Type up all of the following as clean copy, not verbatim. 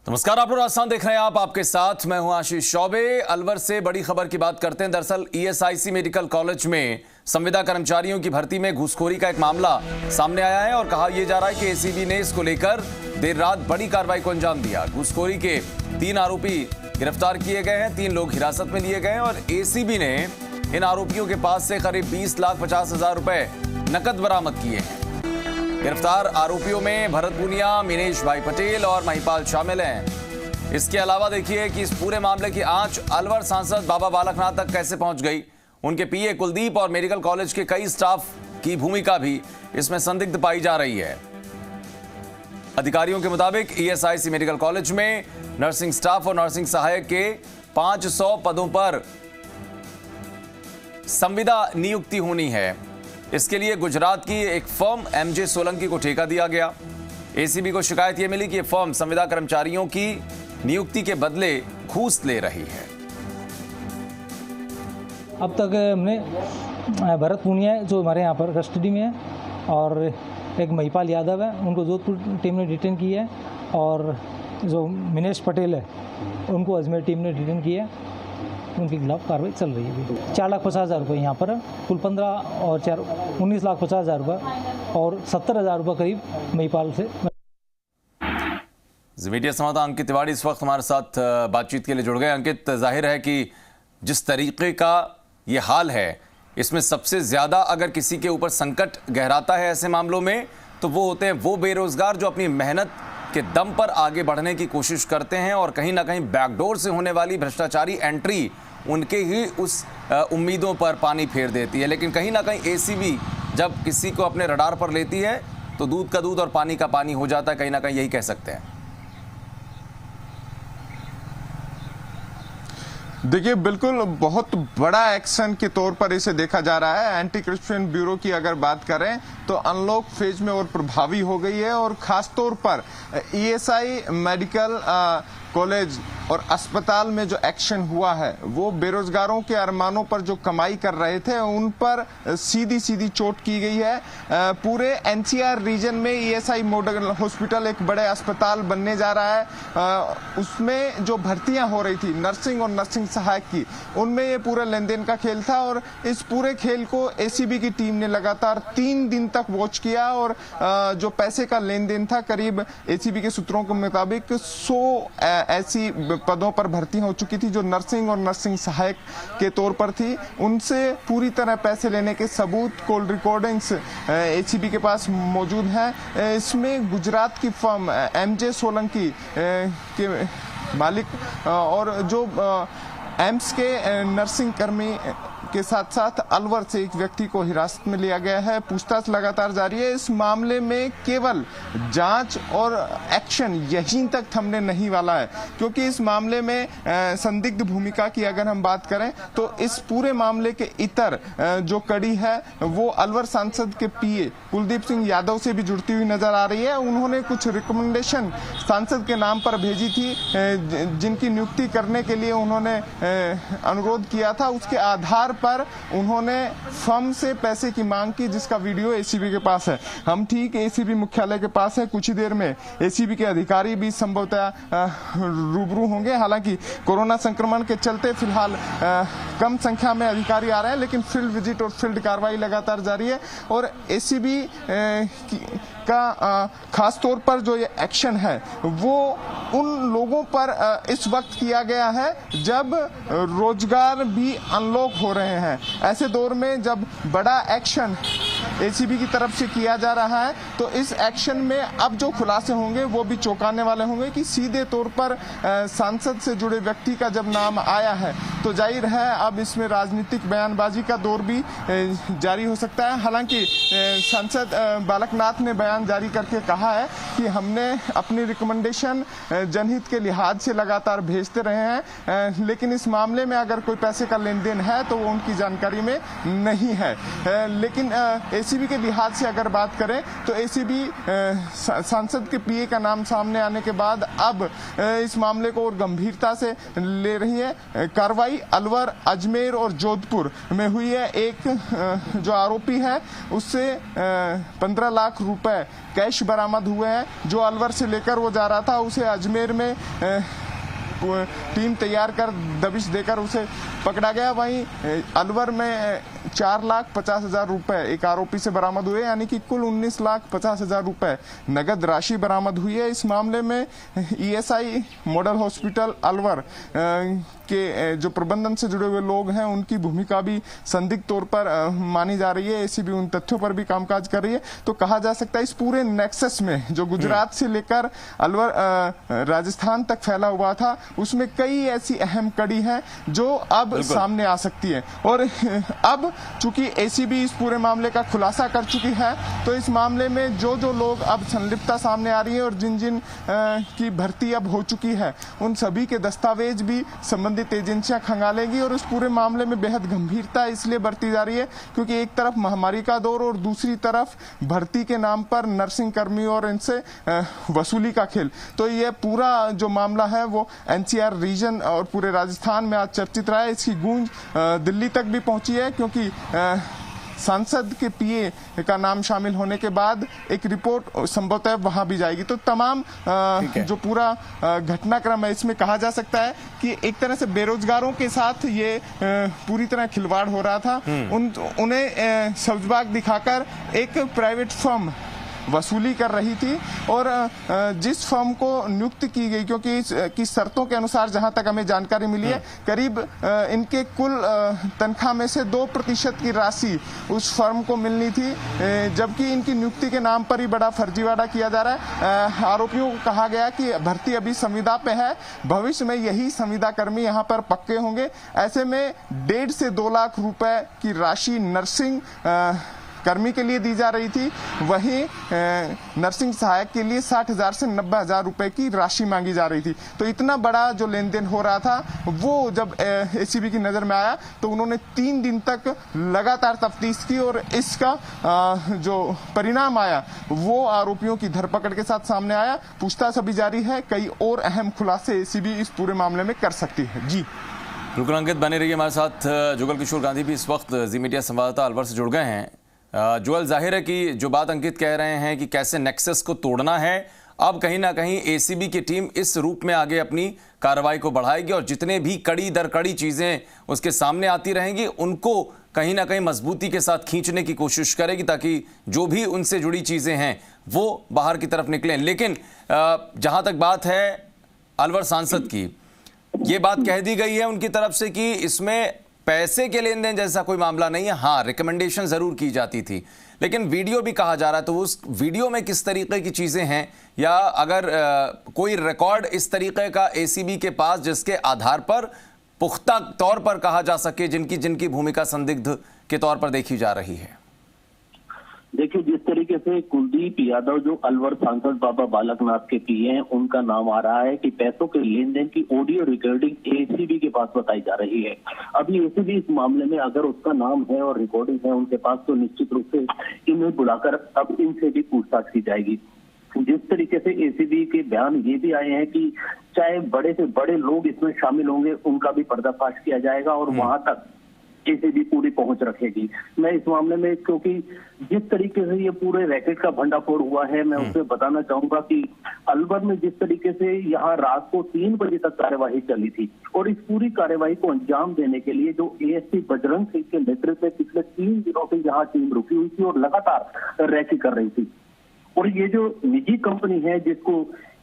नमस्कार, आप लोग राजस्थान देख रहे हैं। आपके साथ मैं हूं आशीष चौबे। अलवर से बड़ी खबर की बात करते हैं। दरअसल ईएसआईसी मेडिकल कॉलेज में संविदा कर्मचारियों की भर्ती में घूसखोरी का एक मामला सामने आया है और कहा यह जा रहा है कि एसीबी ने इसको लेकर देर रात बड़ी कार्रवाई को अंजाम दिया। घूसखोरी के 3 आरोपी गिरफ्तार किए गए हैं, 3 लोग हिरासत में लिए गए हैं और एसीबी ने इन आरोपियों के पास से करीब 20,50,000 रुपए नकद बरामद किए हैं। गिरफ्तार आरोपियों में भरत पुनिया, मिनेश भाई पटेल और महिपाल शामिल हैं। इसके अलावा देखिए कि इस पूरे मामले की आंच अलवर सांसद बाबा बालकनाथ तक कैसे पहुंच गई। उनके पीए कुलदीप और मेडिकल कॉलेज के कई स्टाफ की भूमिका भी इसमें संदिग्ध पाई जा रही है। अधिकारियों के मुताबिक ईएसआईसी मेडिकल कॉलेज में नर्सिंग स्टाफ और नर्सिंग सहायक के 500 पदों पर संविदा नियुक्ति होनी है। इसके लिए गुजरात की एक फर्म एमजे सोलंकी को ठेका दिया गया। एसीबी को शिकायत यह मिली कि यह फर्म संविदा कर्मचारियों की नियुक्ति के बदले घूस ले रही है। अब तक हमने भरत पुनिया जो हमारे यहाँ पर कस्टडी में है और एक महिपाल यादव है, उनको जोधपुर टीम ने डिटेन की है और जो मिनेश पटेल है उनको अजमेर टीम ने डिटेन किया है। उनके खिलाफ कार्रवाई चल रही है। 4,50,000 रुपये यहाँ पर, कुल 15 और 4 19,50,000 रुपये और 70,000 रुपये करीब महिपाल से। मीडिया संवाददाता अंकित तिवारी इस वक्त हमारे साथ बातचीत के लिए जुड़ गए। अंकित, जाहिर है कि जिस तरीके का ये हाल है, इसमें सबसे ज़्यादा अगर किसी के ऊपर संकट गहराता है ऐसे मामलों में तो वो होते हैं वो बेरोजगार जो अपनी मेहनत के दम पर आगे बढ़ने की कोशिश करते हैं और कहीं ना कहीं बैकडोर से होने वाली भ्रष्टाचारी एंट्री उनके ही उस उम्मीदों पर पानी फेर देती है। लेकिन कहीं ना कहीं एसीबी जब किसी को अपने रडार पर लेती है तो दूध का दूध और पानी का पानी हो जाता है, कहीं ना कहीं यही कह सकते हैं। देखिए, बिल्कुल बहुत बड़ा एक्शन के तौर पर इसे देखा जा रहा है। एंटी करप्शन ब्यूरो की अगर बात करें तो अनलॉक फेज में और प्रभावी हो गई है और खास तौर पर ईएसआई मेडिकल कॉलेज और अस्पताल में जो एक्शन हुआ है वो बेरोजगारों के अरमानों पर जो कमाई कर रहे थे उन पर सीधी सीधी चोट की गई है। पूरे एनसीआर रीजन में ईएसआई मॉडल हॉस्पिटल एक बड़े अस्पताल बनने जा रहा है। उसमें जो भर्तियां हो रही थी नर्सिंग और नर्सिंग सहायक की, उनमें ये पूरा लेन देन का खेल था और इस पूरे खेल को एसीबी की टीम ने लगातार 3 दिन तक वॉच किया और जो पैसे का लेन देन था, करीब एसीबी के सूत्रों के मुताबिक 100 ऐसी पदों पर भर्ती हो चुकी थी जो नर्सिंग और नर्सिंग सहायक के तौर पर थी। उनसे पूरी तरह पैसे लेने के सबूत, कॉल रिकॉर्डिंग्स एसीबी के पास मौजूद हैं। इसमें गुजरात की फर्म एमजे सोलंकी के मालिक और जो एम्स के नर्सिंग कर्मी के साथ साथ अलवर से एक व्यक्ति को हिरासत में लिया गया है। पूछताछ लगातार जारी है। इस मामले में केवल जांच और एक्शन यहीं तक थमने नहीं वाला है, क्योंकि इस मामले में संदिग्ध भूमिका की अगर हम बात करें तो इस पूरे मामले के इतर जो कड़ी है वो अलवर सांसद के पीए कुलदीप सिंह यादव से भी जुड़ती हुई नजर आ रही है। उन्होंने कुछ रिकमेंडेशन सांसद के नाम पर भेजी थी जिनकी नियुक्ति करने के लिए उन्होंने अनुरोध किया था। उसके आधार पर उन्होंने फर्म से पैसे की मांग की, जिसका वीडियो एसीबी के पास है। हम ठीक एसीबी मुख्यालय के पास है। कुछ ही देर में एसीबी के अधिकारी भी संभवतः रूबरू होंगे। हालांकि कोरोना संक्रमण के चलते फिलहाल कम संख्या में अधिकारी आ रहे हैं, लेकिन फील्ड विजिट और फील्ड कार्रवाई लगातार जारी है और एसीबी का खास तौर पर जो ये एक्शन है वो उन लोगों पर इस वक्त किया गया है जब रोजगार भी अनलॉक हो रहे हैं। ऐसे दौर में जब बड़ा एक्शन एसीबी की तरफ से किया जा रहा है तो इस एक्शन में अब जो खुलासे होंगे वो भी चौंकाने वाले होंगे कि सीधे तौर पर सांसद से जुड़े व्यक्ति का जब नाम आया है तो जाहिर है अब इसमें राजनीतिक बयानबाजी का दौर भी जारी हो सकता है। हालांकि सांसद बालकनाथ ने बयान जारी करके कहा है कि हमने अपनी रिकमेंडेशन जनहित के लिहाज से लगातार भेजते रहे हैं, लेकिन इस मामले में अगर कोई पैसे का लेन देन है तो वो उनकी जानकारी में नहीं है। लेकिन एसीबी के लिहाज से अगर बात करें तो एसीबी सांसद के पीए का नाम सामने आने के बाद अब इस मामले को और गंभीरता से ले रही है। कार्रवाई अलवर, अजमेर और जोधपुर में हुई है। एक जो आरोपी है उससे 15 लाख रुपए कैश बरामद हुए हैं। जो अलवर से लेकर वो जा रहा था, उसे अजमेर में टीम तैयार कर दबिश देकर उसे पकड़ा गया। वहीं अलवर में 4,50,000 रुपए एक आरोपी से बरामद हुए, यानी कि कुल 19,50,000 रुपए नगद राशि बरामद हुई है। इस मामले में ईएसआई मॉडल हॉस्पिटल अलवर के जो प्रबंधन से जुड़े हुए लोग हैं उनकी भूमिका भी संदिग्ध तौर पर मानी जा रही है। एसीबी उन तथ्यों पर भी कामकाज कर रही है। तो कहा जा सकता है इस पूरे नेक्सस में जो गुजरात से लेकर अलवर राजस्थान तक फैला हुआ था, उसमें कई ऐसी अहम कड़ी हैं जो अब सामने आ सकती है। और अब चूंकि एसीबी इस पूरे मामले का खुलासा कर चुकी है, तो इस मामले में जो लोग अब संलिप्तता सामने आ रही है और जिन की भर्ती अब हो चुकी है, उन सभी के दस्तावेज भी संबंधित एजेंसियां खंगालेंगी। और इस पूरे मामले में बेहद गंभीरता इसलिए बरती जा रही है क्योंकि एक तरफ महामारी का दौर और दूसरी तरफ भर्ती के नाम पर नर्सिंग कर्मी और इनसे वसूली का खेल। तो ये पूरा जो मामला है वो एनसीआर रीजन और पूरे राजस्थान में आज चर्चित रहा है। इसकी गूंज दिल्ली तक भी पहुंची है क्योंकि सांसद के पीए का नाम शामिल होने के बाद एक रिपोर्ट संभवतः वहां भी जाएगी। तो तमाम जो पूरा घटनाक्रम है इसमें कहा जा सकता है कि एक तरह से बेरोजगारों के साथ ये पूरी तरह खिलवाड़ हो रहा था। उन्हें सब्जबाग दिखाकर एक प्राइवेट फर्म वसूली कर रही थी और जिस फर्म को नियुक्त की गई, क्योंकि की शर्तों के अनुसार जहां तक हमें जानकारी मिली है, करीब इनके कुल तनख्वाह में से 2% की राशि उस फर्म को मिलनी थी, जबकि इनकी नियुक्ति के नाम पर ही बड़ा फर्जीवाड़ा किया जा रहा है। आरोपियों को कहा गया कि भर्ती अभी संविदा पे है, भविष्य में यही संविदा कर्मी यहाँ पर पक्के होंगे। ऐसे में 1.5 से 2 लाख रुपए की राशि नर्सिंग कर्मी के लिए दी जा रही थी, वहीं नर्सिंग सहायक के लिए 60,000 से 90,000 रुपए की राशि मांगी जा रही थी। तो इतना बड़ा जो लेन देन हो रहा था वो जब एसीबी की नजर में आया तो उन्होंने 3 दिन तक लगातार तफ्तीश की और इसका जो परिणाम आया वो आरोपियों की धरपकड़ के साथ सामने आया। पूछताछ अभी जारी है, कई और अहम खुलासे एसीबी इस पूरे मामले में कर सकती है। जी बिल्कुल अंकित, बने रहिए हमारे साथ। जुगल किशोर गांधी भी इस वक्त जी मीडिया संवाददाता अलवर से जुड़ गए हैं। जुगल, जाहिर है कि जो बात अंकित कह रहे हैं कि कैसे नेक्सस को तोड़ना है, अब कहीं ना कहीं एसीबी की टीम इस रूप में आगे अपनी कार्रवाई को बढ़ाएगी और जितने भी कड़ी दर कड़ी चीजें उसके सामने आती रहेंगी उनको कहीं ना कहीं मजबूती के साथ खींचने की कोशिश करेगी ताकि जो भी उनसे जुड़ी चीजें हैं वो बाहर की तरफ निकलें। लेकिन जहां तक बात है अलवर सांसद की, ये बात कह दी गई है उनकी तरफ से कि इसमें पैसे के लेन देन जैसा कोई मामला नहीं है। हाँ, रिकमेंडेशन जरूर की जाती थी, लेकिन वीडियो भी कहा जा रहा है, तो उस वीडियो में किस तरीके की चीजें हैं या अगर कोई रिकॉर्ड इस तरीके का एसीबी के पास जिसके आधार पर पुख्ता तौर पर कहा जा सके जिनकी भूमिका संदिग्ध के तौर पर देखी जा रही है। देखिए, जिस तरीके से कुलदीप यादव जो अलवर सांसद बाबा बालकनाथ के पीए हैं, उनका नाम आ रहा है कि पैसों के लेन देन की ऑडियो रिकॉर्डिंग एसीबी के पास बताई जा रही है। अभी एसीबी इस मामले में अगर उसका नाम है और रिकॉर्डिंग है उनके पास, तो निश्चित रूप से इन्हें बुलाकर अब इनसे भी पूछताछ की जाएगी। जिस तरीके से एसीबी के बयान ये भी आए हैं कि चाहे बड़े से बड़े लोग इसमें शामिल होंगे, उनका भी पर्दाफाश किया जाएगा और वहां तक एसीबी पूरी पहुंच रखेगी। मैं इस मामले में, क्योंकि जिस तरीके से ये पूरे रैकेट का भंडाफोड़ हुआ है, मैं उसे बताना चाहूंगा कि अलवर में जिस तरीके से यहाँ रात को 3 बजे तक कार्यवाही चली थी और इस पूरी कार्यवाही को अंजाम देने के लिए जो एएसपी बजरंग सिंह के नेतृत्व में पिछले 3 दिनों से यहाँ टीम रुकी हुई थी और लगातार रैकी कर रही थी। और ये जो निजी कंपनी है जिसको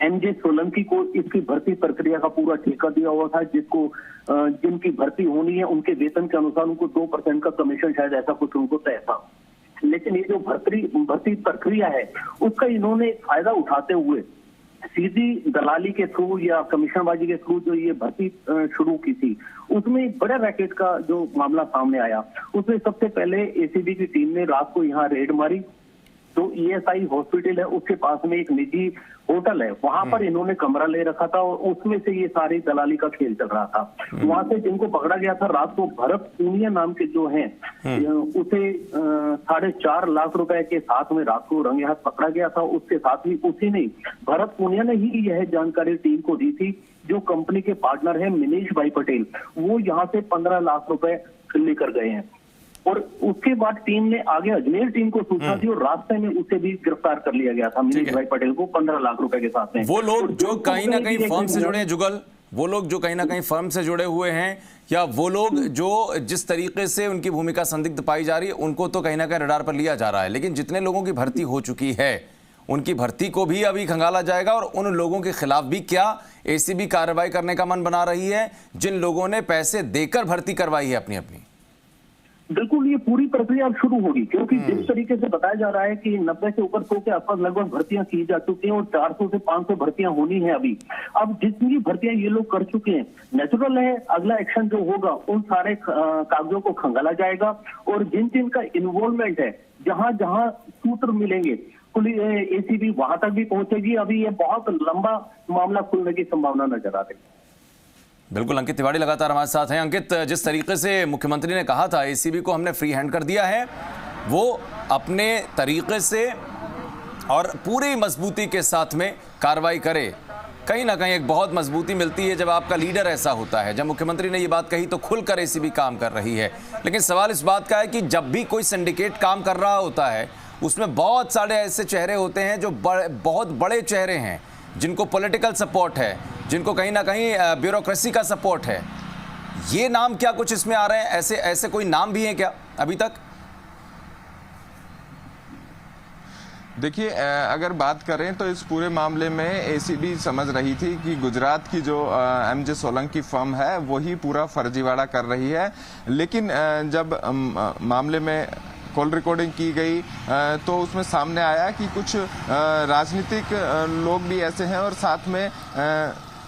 एमजे सोलंकी को इसकी भर्ती प्रक्रिया का पूरा ठेका दिया हुआ था, जिसको जिनकी भर्ती होनी है उनके वेतन के अनुसार उनको 2% का कमीशन, शायद ऐसा कुछ उनको तय था। लेकिन ये जो भर्ती प्रक्रिया है उसका इन्होंने फायदा उठाते हुए सीधी दलाली के थ्रू या कमीशनबाजी के थ्रू जो ये भर्ती शुरू की थी, उसमें बड़ा रैकेट का जो मामला सामने आया। उसमें सबसे पहले एसीबी की टीम ने रात को यहाँ रेड मारी जो ईएसआई हॉस्पिटल है उसके पास में एक निजी होटल है, वहां पर इन्होंने कमरा ले रखा था और उसमें से ये सारी दलाली का खेल चल रहा था। वहां से जिनको पकड़ा गया था रात को, भरत पूनिया नाम के जो हैं, उसे 4.5 लाख रुपए के साथ में रात को रंगे हाथ पकड़ा गया था। उसके साथ ही उसी ने, भरत पूनिया ने ही यह जानकारी टीम को दी थी। जो कंपनी के पार्टनर है मिनेश भाई पटेल, वो यहाँ से 15 लाख रुपए लेकर गए हैं और उसके बाद टीम ने आगे अजमेर टीम को सूचना दी और रास्ते में उसे भी गिरफ्तार कर लिया गया था, मिनेश भाई पटेल को 15 लाख रुपए के साथ में। वो लोग जो कहीं ना कहीं फर्म से जुड़े हैं जुगल, वो लोग जो कहीं ना कहीं फर्म से जुड़े हुए हैं, या वो लोग जो जिस तरीके से उनकी भूमिका संदिग्ध पाई जा रही है, उनको तो कहीं ना कहीं रडार पर लिया जा रहा है, लेकिन जितने लोगों की भर्ती हो चुकी है उनकी भर्ती को भी अभी खंगाला जाएगा और उन लोगों के खिलाफ भी क्या एसीबी कार्रवाई करने का मन बना रही है जिन लोगों ने पैसे देकर भर्ती करवाई है अपनी अपनी? बिल्कुल, ये पूरी प्रक्रिया अब शुरू होगी, क्योंकि जिस तरीके से बताया जा रहा है कि 90 से ऊपर 100 के आसपास लगभग भर्तियां की जा चुकी हैं और 400 से 500 भर्तियां होनी है अभी। अब जितनी भर्तियां ये लोग कर चुके हैं, नेचुरल है अगला एक्शन जो होगा उन सारे कागजों को खंगाला जाएगा और जिन जिन का इन्वॉल्वमेंट है, जहां जहां सूत्र मिलेंगे, पुलिस एसीबी वहां तक भी पहुंचेगी। अभी ये बहुत लंबा मामला खुलने की संभावना नजर आ रही है। बिल्कुल, अंकित तिवारी लगातार हमारे साथ हैं। अंकित, जिस तरीके से मुख्यमंत्री ने कहा था एसीबी को हमने फ्री हैंड कर दिया है, वो अपने तरीके से और पूरी मजबूती के साथ में कार्रवाई करे, कहीं ना कहीं एक बहुत मजबूती मिलती है जब आपका लीडर ऐसा होता है। जब मुख्यमंत्री ने ये बात कही तो खुलकर एसीबी काम कर रही है, लेकिन सवाल इस बात का है कि जब भी कोई सिंडिकेट काम कर रहा होता है उसमें बहुत सारे ऐसे चेहरे होते हैं जो बहुत बड़े चेहरे हैं, जिनको पॉलिटिकल सपोर्ट है, जिनको कहीं ना कहीं ब्यूरोक्रेसी का सपोर्ट है। ये नाम क्या कुछ इसमें आ रहे हैं? ऐसे कोई नाम भी हैं क्या अभी तक? देखिए, अगर बात करें तो इस पूरे मामले में एसीबी समझ रही थी कि गुजरात की जो एमजे सोलंकी फर्म है वही पूरा फर्जीवाड़ा कर रही है, लेकिन जब मामले में कॉल रिकॉर्डिंग की गई तो उसमें सामने आया कि कुछ राजनीतिक लोग भी ऐसे हैं और साथ में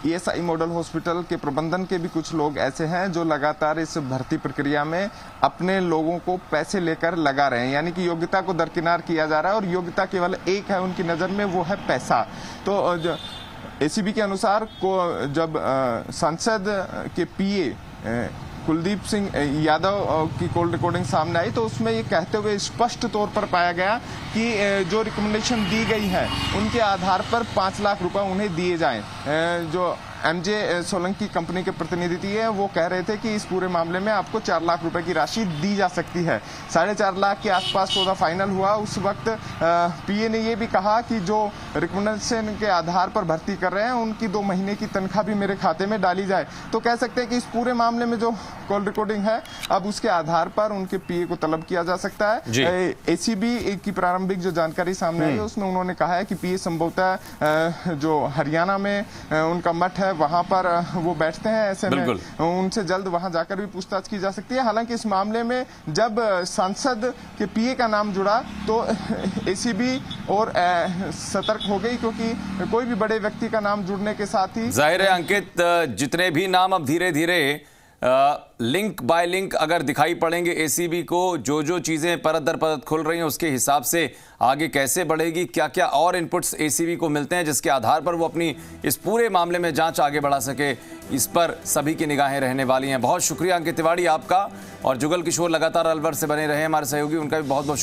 ईएसआई मॉडल हॉस्पिटल के प्रबंधन के भी कुछ लोग ऐसे हैं जो लगातार इस भर्ती प्रक्रिया में अपने लोगों को पैसे लेकर लगा रहे हैं, यानी कि योग्यता को दरकिनार किया जा रहा है और योग्यता केवल एक है उनकी नज़र में, वो है पैसा। तो एसीबी के अनुसार को जब सांसद के पीए कुलदीप सिंह यादव की कॉल रिकॉर्डिंग सामने आई तो उसमें ये कहते हुए स्पष्ट तौर पर पाया गया कि जो रिकमेंडेशन दी गई है उनके आधार पर 5 लाख रुपए उन्हें दिए जाएं। जो एमजे सोलंकी कंपनी के प्रतिनिधि थे वो कह रहे थे कि इस पूरे मामले में आपको 4 लाख रुपए की राशि दी जा सकती है। 4.5 लाख के आसपास सौदा फाइनल हुआ। उस वक्त पीए ने ये भी कहा कि जो रिकमेंडेशन के आधार पर भर्ती कर रहे हैं उनकी 2 महीने की तनख्वाह भी मेरे खाते में डाली जाए। तो कह सकते हैं कि इस पूरे मामले में जो कॉल रिकॉर्डिंग है अब उसके आधार पर उनके पीए को तलब किया जा सकता है। एसीबी की प्रारंभिक जो जानकारी सामने आई है उसमें उन्होंने कहा है कि पीए संभवतः जो हरियाणा में उनका मठ है वहां पर वो बैठते हैं, ऐसे में उनसे जल्द वहां जाकर भी पूछताछ की जा सकती है। हालांकि इस मामले में जब सांसद के पीए का नाम जुड़ा तो एसीबी और सतर्क हो गई, क्योंकि कोई भी बड़े व्यक्ति का नाम जुड़ने के साथ ही जाहिर है अंकित, जितने भी नाम अब धीरे धीरे लिंक बाय लिंक अगर दिखाई पड़ेंगे एसीबी को, जो जो चीज़ें परत दर परत खुल रही हैं उसके हिसाब से आगे कैसे बढ़ेगी, क्या क्या और इनपुट्स एसीबी को मिलते हैं जिसके आधार पर वो अपनी इस पूरे मामले में जांच आगे बढ़ा सके, इस पर सभी की निगाहें रहने वाली हैं। बहुत शुक्रिया अंकित तिवारी आपका, और जुगल किशोर लगातार अलवर से बने रहे हमारे सहयोगी, उनका भी बहुत बहुत